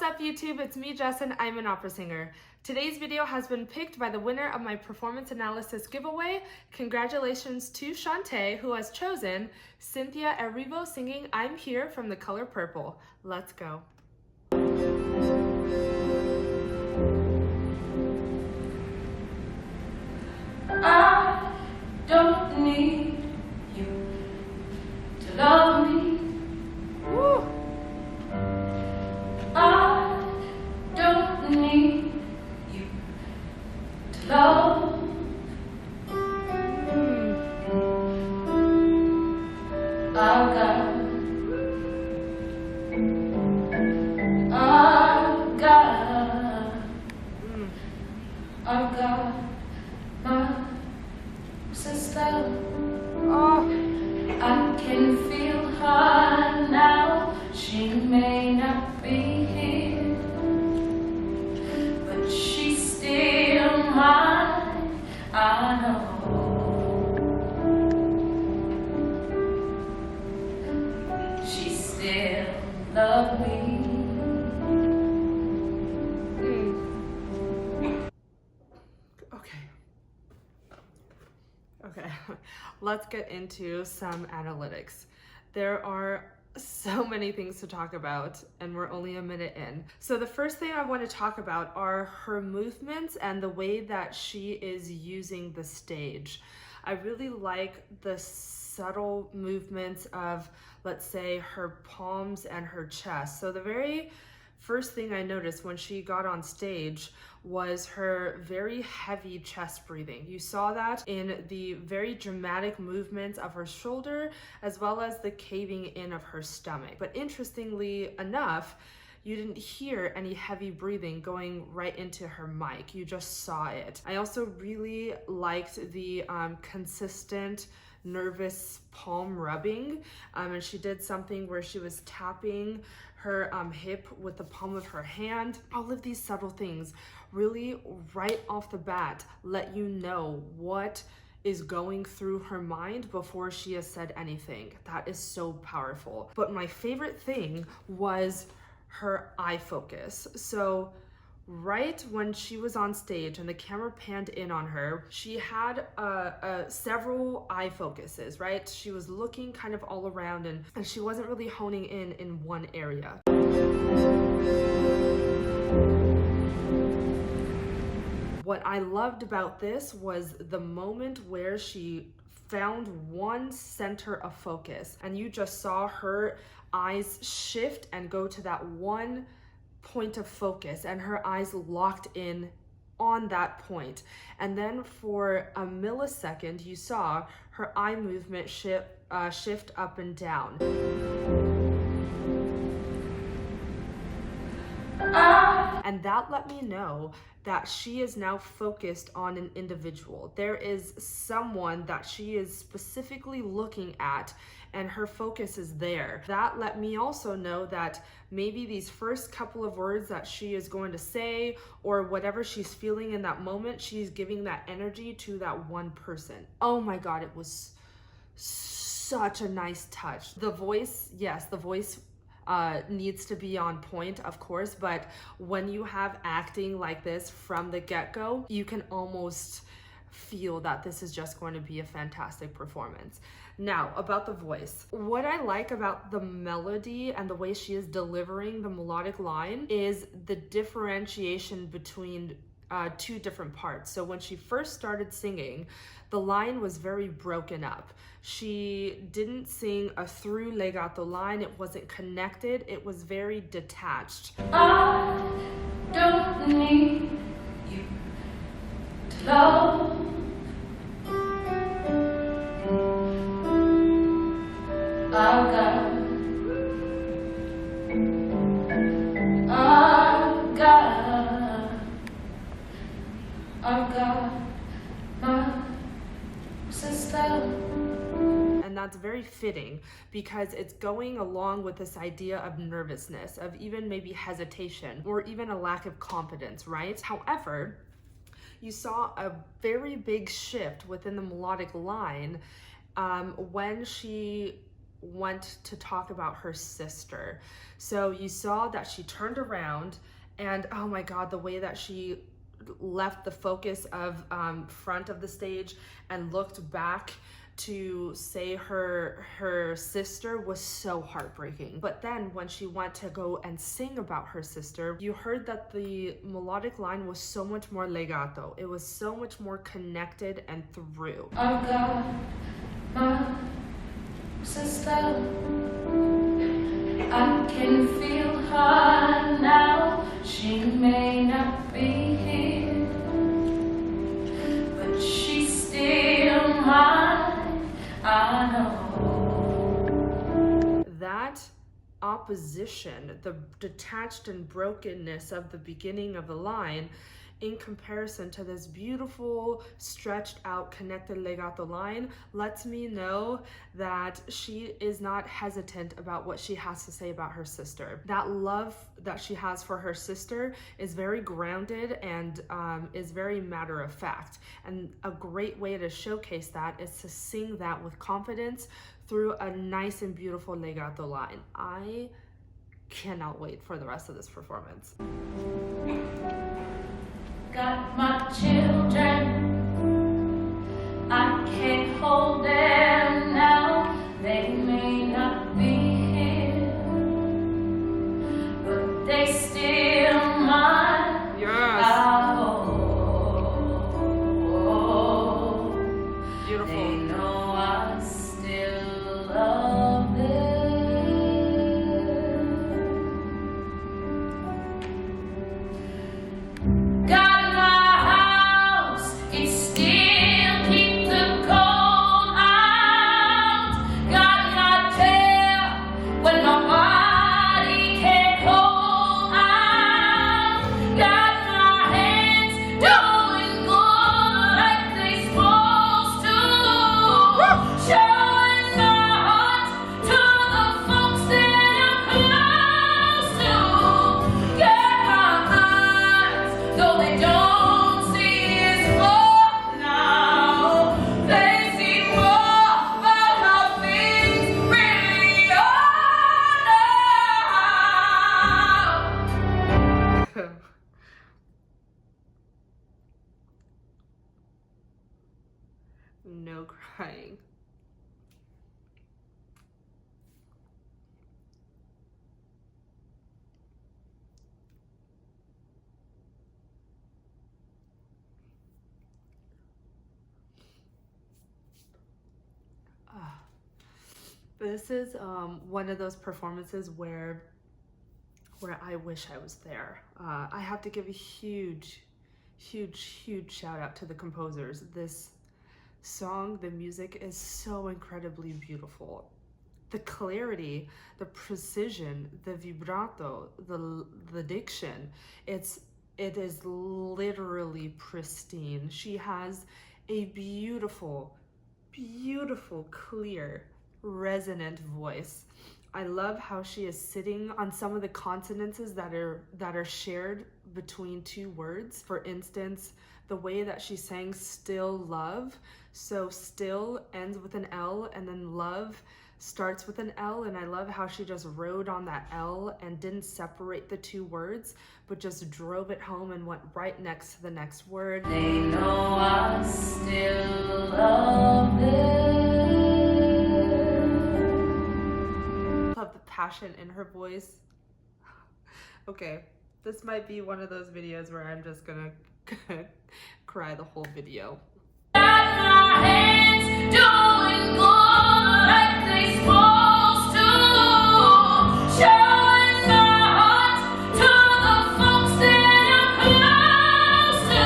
up YouTube? It's me, Jess, and I'm an opera singer. Today's video has been picked by the winner of my performance analysis giveaway. Congratulations to Shanté, who has chosen Cynthia Erivo singing I'm Here from The Color Purple. Let's go. I don't need you to love me. Woo. I don't need you to love. I've got my sister. Oh. I can feel her now. She may not be here, but she's still mine. I know she still loves me. Okay, let's get into some analytics. There are so many things to talk about, and we're only a minute in. So the first thing I want to talk about are her movements and the way that she is using the stage. I really like the subtle movements of, let's say, her palms and her chest. So the very first thing I noticed when she got on stage was her very heavy chest breathing. You saw that in the very dramatic movements of her shoulder, as well as the caving in of her stomach. But interestingly enough, you didn't hear any heavy breathing going right into her mic. You just saw it. I also really liked the consistent nervous palm rubbing, and she did something where she was tapping her hip with the palm of her hand. All of these subtle things really right off the bat let you know what is going through her mind before she has said anything. That is so powerful. But my favorite thing was her eye focus. So right when she was on stage and the camera panned in on her, she had several eye focuses, right? She was looking kind of all around, and she wasn't really honing in one area. What I loved about this was the moment where she found one center of focus, and you just saw her eyes shift and go to that one point of focus, and her eyes locked in on that point. And then for a millisecond, you saw her eye movement shift up and down. And that let me know that she is now focused on an individual. There is someone that she is specifically looking at, and her focus is there. That let me also know that maybe these first couple of words that she is going to say, or whatever she's feeling in that moment, she's giving that energy to that one person. Oh my God, it was such a nice touch. The voice, yes, the voice needs to be on point, of course, but when you have acting like this from the get-go, you can almost feel that this is just going to be a fantastic performance. Now, about the voice. What I like about the melody and the way she is delivering the melodic line is the differentiation between two different parts. So when she first started singing, the line was very broken up. She didn't sing a through legato line. It wasn't connected. It was very detached. I don't need you to love. I've got my sister. And that's very fitting because it's going along with this idea of nervousness, of even maybe hesitation, or even a lack of confidence, right? However, you saw a very big shift within the melodic line when she went to talk about her sister. So you saw that she turned around, and oh my God, the way that she left the focus of front of the stage and looked back to say her sister was so heartbreaking. But then when she went to go and sing about her sister, you heard that the melodic line was so much more legato. It was so much more connected and through. I got my sister. I can feel her now. She may not be here, but she's still mine. I know. That opposition, the detached and brokenness of the beginning of the line, in comparison to this beautiful, stretched out, connected legato line, lets me know that she is not hesitant about what she has to say about her sister. That love that she has for her sister is very grounded and is very matter of fact. And a great way to showcase that is to sing that with confidence through a nice and beautiful legato line. I cannot wait for the rest of this performance. Got my children, I can't hold them now. They may not be here, but they still mine. Yes. Oh, Beautiful. they know I still love them. God, no crying. This is one of those performances where I wish I was there. I have to give a huge shout out to the composers. This song, the music is so incredibly beautiful. The clarity, the precision, the vibrato, the diction, it is literally pristine. She has a beautiful, clear, resonant voice. I love how she is sitting on some of the consonances that are shared between two words. For instance, the way that she sang still love. So still ends with an L and then love starts with an L, and I love how she just rode on that L and didn't separate the two words, but just drove it home and went right next to the next word. They know I still love them. Love the passion in her voice. Okay, this might be one of those videos where I'm just gonna cry the whole video. Got my hands doing good like they supposed to. Showing my heart to the folks that I'm close to.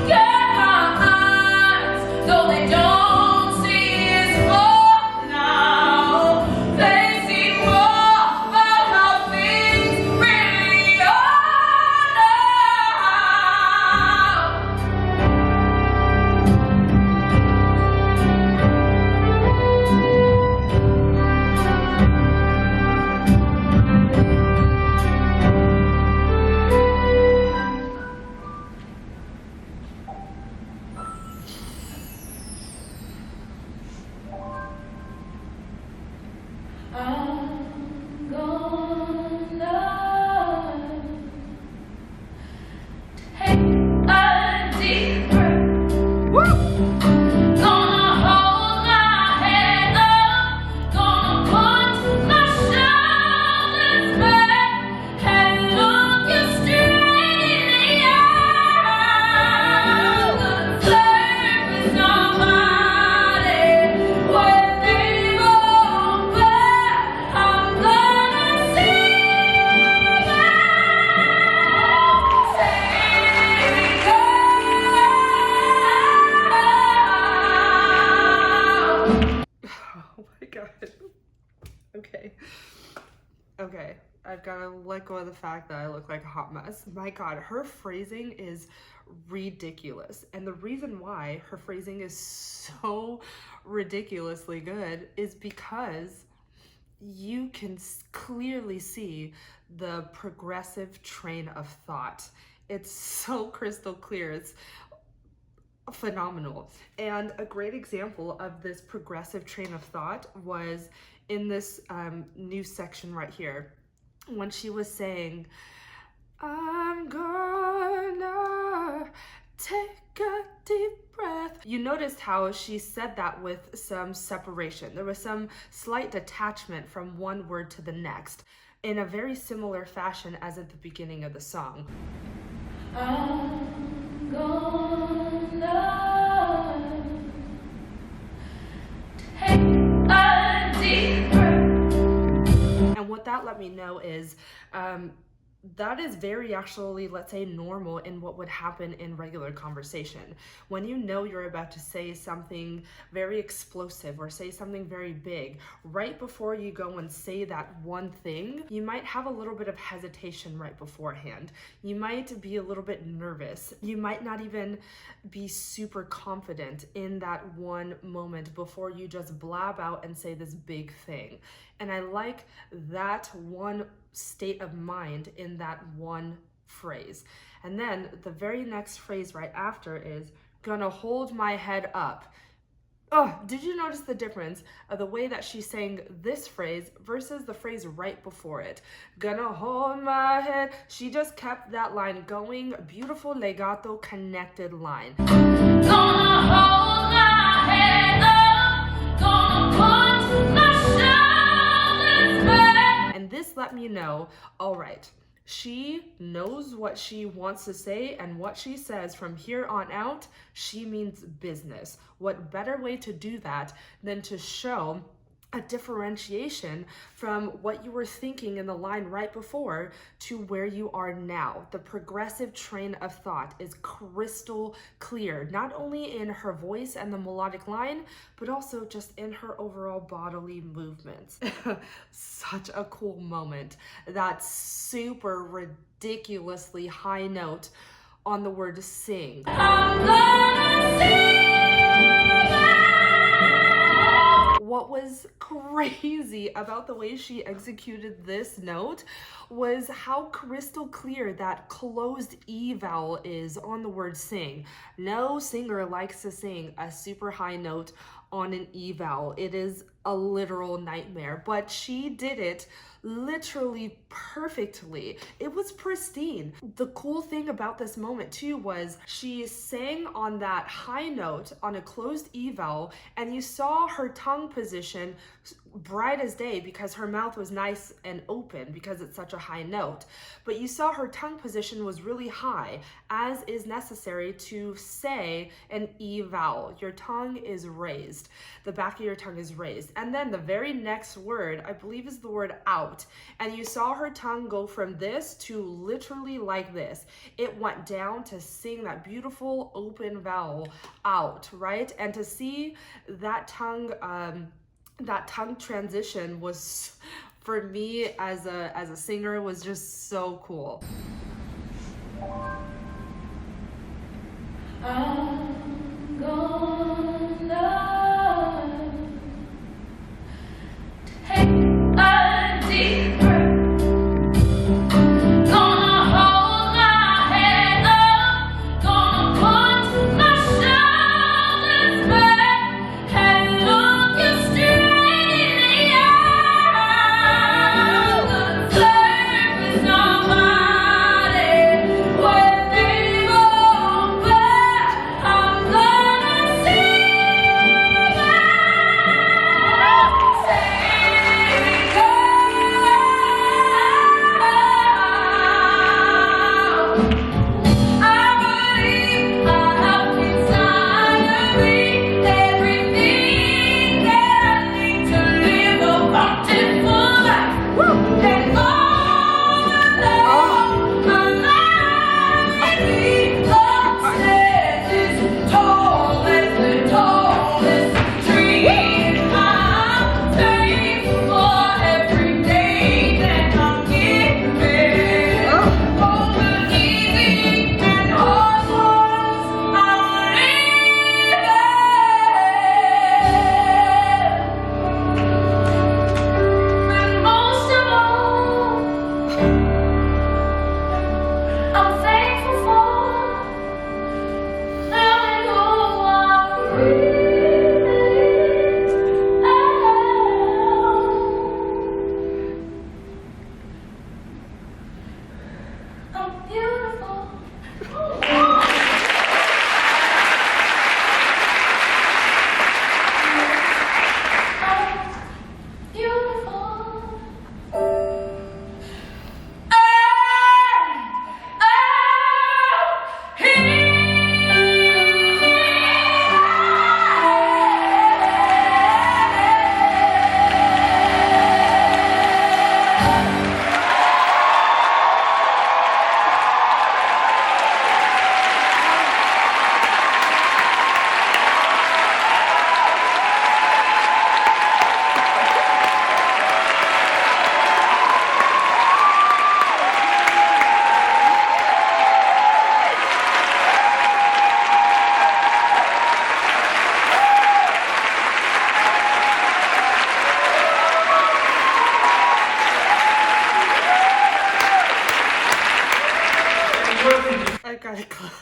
Get my eyes, though they don't see is more now. They see more about how things really are now. gotta let go of the fact that I look like a hot mess. My God, her phrasing is ridiculous. And the reason why her phrasing is so ridiculously good is because you can clearly see the progressive train of thought. It's so crystal clear. It's phenomenal. And a great example of this progressive train of thought was in this new section right here, when she was saying, I'm gonna take a deep breath. You noticed how she said that with some separation. There was some slight detachment from one word to the next in a very similar fashion as at the beginning of the song. I'm gonna take a deep breath. And what that let me know is that is very actually, let's say, normal in what would happen in regular conversation. When you know you're about to say something very explosive or say something very big, right before you go and say that one thing, you might have a little bit of hesitation right beforehand. You might be a little bit nervous. You might not even be super confident in that one moment before you just blab out and say this big thing. And I like that one state of mind in that one phrase. And then the very next phrase right after is gonna hold my head up. Oh, did you notice the difference of the way that she's saying this phrase versus the phrase right before it? Gonna hold my head. She just kept that line going. Beautiful legato connected line. Gonna hold my head up. Gonna put my shoulders back. And this let me know, all right, she knows what she wants to say, and what she says from here on out, she means business. What better way to do that than to show a differentiation from what you were thinking in the line right before to where you are now. The progressive train of thought is crystal clear, not only in her voice and the melodic line, but also just in her overall bodily movements. Such a cool moment. That super ridiculously high note on the word sing. I'm gonna sing. What was crazy about the way she executed this note was how crystal clear that closed E vowel is on the word sing. No singer likes to sing a super high note on an E vowel. It is a literal nightmare, but she did it literally perfectly. It was pristine. The cool thing about this moment too was she sang on that high note on a closed E vowel, and you saw her tongue position bright as day because her mouth was nice and open because it's such a high note. But you saw her tongue position was really high, as is necessary to say an E vowel. Your tongue is raised. The back of your tongue is raised. And then the very next word, I believe, is the word out. And you saw her tongue go from this to literally like this. It went down to sing that beautiful open vowel out, right? And to see that tongue transition was, for me as a singer, was just so cool. I'm gonna take a deep breath. Gonna hold my head up. Gonna put my shoulders back and look you straight in the eye. The surface of my body when they go back. I'm gonna see. I'm thankful for letting go of feelings. I'm beautiful.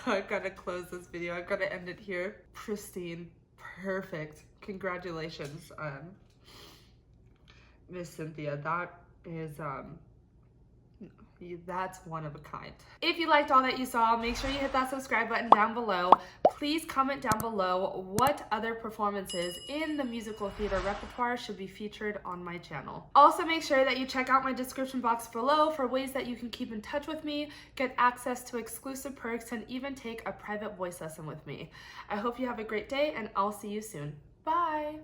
I gotta close this video. I gotta end it here. Pristine, perfect. Congratulations, Miss Cynthia. That is that's one of a kind. If you liked all that you saw, make sure you hit that subscribe button down below. Please comment down below what other performances in the musical theater repertoire should be featured on my channel. Also, make sure that you check out my description box below for ways that you can keep in touch with me, get access to exclusive perks, and even take a private voice lesson with me. I hope you have a great day, and I'll see you soon. Bye!